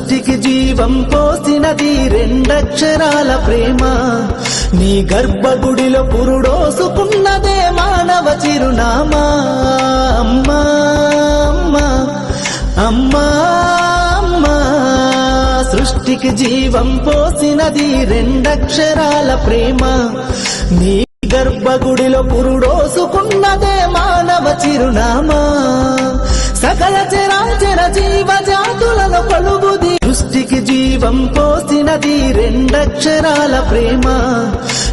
సృష్టికి జీవం పోసినది రెండక్షరాల ప్రేమ. నీ గర్భగుడిలో పురుడోసుకున్నదే మానవ చిరునామా. అమ్మా అమ్మా అమ్మా అమ్మా, సృష్టికి జీవం పోసినది రెండక్షరాల ప్రేమ. నీ గర్భగుడిలో పురుడోసుకున్నదే మానవ చిరునామా. సకల చరాచర జీవ జాతులలో కొలువుది సృష్టికి జీవం పోసినది రెండక్షరాల ప్రేమ.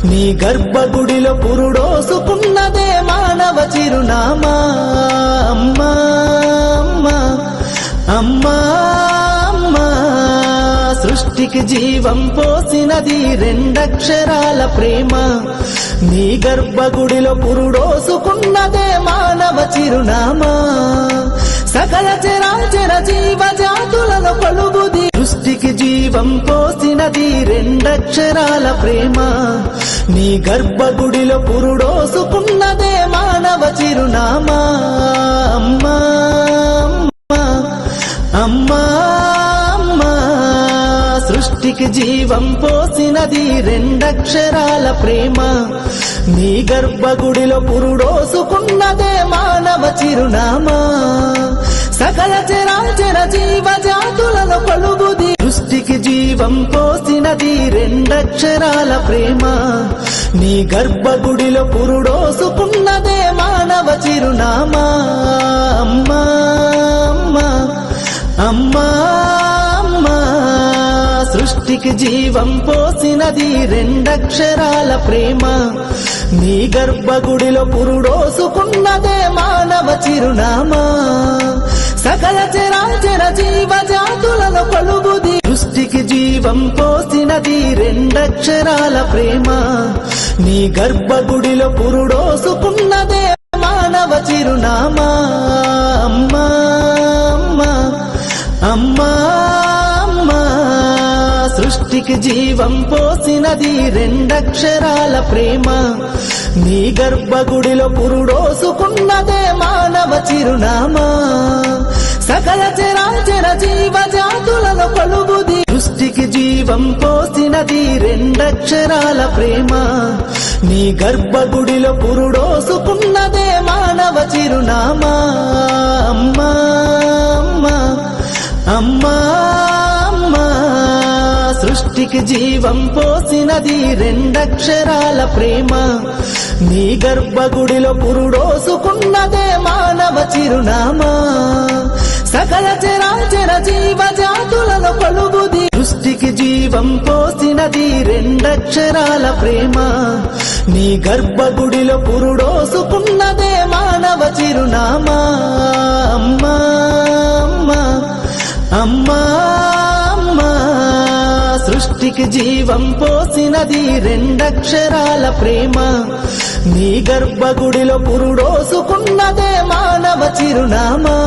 నీ గర్భగుడిలో పురుడోసుకున్నదే మానవ చిరునామా. అమ్మా అమ్మా అమ్మా అమ్మా, సృష్టికి జీవం పోసినది రెండక్షరాల ప్రేమ. నీ గర్భగుడిలో పురుడోసుకున్నదే మానవ చిరునామా. సకల చరాచర జీవ జాతులలో కొలువుది సృష్టికి జీవం పోసినది రెండక్షరాల ప్రేమ. నీ గర్భగుడిలో పురుడోసుకున్నదే మానవ చిరునామా. అమ్మా అమ్మా అమ్మా అమ్మా, సృష్టికి జీవం పోసినది రెండక్షరాల ప్రేమ. నీ గర్భగుడిలో పురుడోసుకున్నదే మానవ చిరునామా. సకల చరాచర జీవ జాతులలో కొలువుది సృష్టికి జీవం పోసినది రెండక్షరాల ప్రేమ. నీ గర్భగుడిలో పురుడోసుకున్నదే మానవ చిరునామా. అమ్మా అమ్మా అమ్మా అమ్మా, సృష్టికి జీవం పోసినది రెండక్షరాల ప్రేమ. నీ గర్భగుడిలో పురుడోసుకున్నదే మానవ చిరునామా. సకల చరాచర జీవ జాతులలో కొలువుది సృష్టికి జీవం పోసినది రెండక్షరాల ప్రేమ. నీ గర్భగుడిలో పురుడోసుకున్నదే మానవ చిరునామా. అమ్మా అమ్మా అమ్మా అమ్మా, సృష్టికి జీవం పోసినది రెండక్షరాల ప్రేమ. నీ గర్భగుడిలో పురుడోసుకున్నదే మానవ చిరునామా. సకల చరాచర జీవ జాతులలో కొలువుది సృష్టికి జీవం పోసినది రెండక్షరాల ప్రేమ. నీ గర్భగుడిలో పురుడోసుకున్నదే మానవ చిరునామా. అమ్మా అమ్మా అమ్మా అమ్మా, సృష్టికి జీవం పోసినది రెండక్షరాల ప్రేమ. నీ గర్భగుడిలో పురుడోసుకున్నదే మానవ చిరునామా. సకల చరాచర జీవ జాతులలో కొలువుది సృష్టికి జీవం పోసినది రెండక్షరాల ప్రేమ. నీ గర్భగుడిలో పురుడోసుకున్నదే మానవ చిరునామా. అమ్మా అమ్మా అమ్మా అమ్మా, సృష్టికి జీవం పోసినది రెండక్షరాల ప్రేమ. నీ గర్భగుడిలో పురుడోసుకున్నదే మానవ చిరునామా.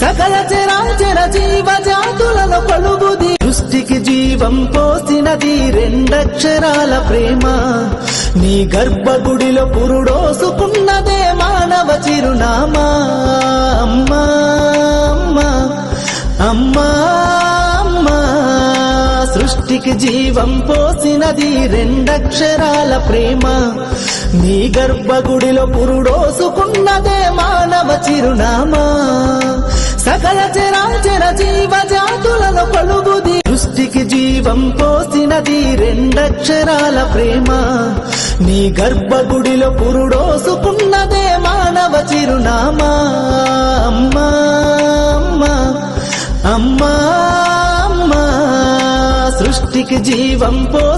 సకల చరాచర జీవ జాతులలో కొలువుది సృష్టికి జీవం పోసినది రెండక్షరాల ప్రేమ. నీ గర్భగుడిలో పురుడోసుకున్నదే మానవ చిరునామా. అమ్మా అమ్మా అమ్మా అమ్మా, సృష్టికి జీవం పోసినది రెండక్షరాల ప్రేమ. నీ గర్భగుడిలో పురుడోసుకున్నదే మానవ చిరునామా. సకల చరాచర జీవ జాతులలో కొలువుది సృష్టికి జీవం పోసినది రెండక్షరాల ప్రేమ. నీ గర్భగుడిలో పురుడోసుకున్నదే మానవ చిరునామా. అమ్మా అమ్మా అమ్మా అమ్మా, సృష్టికి జీవం పోసి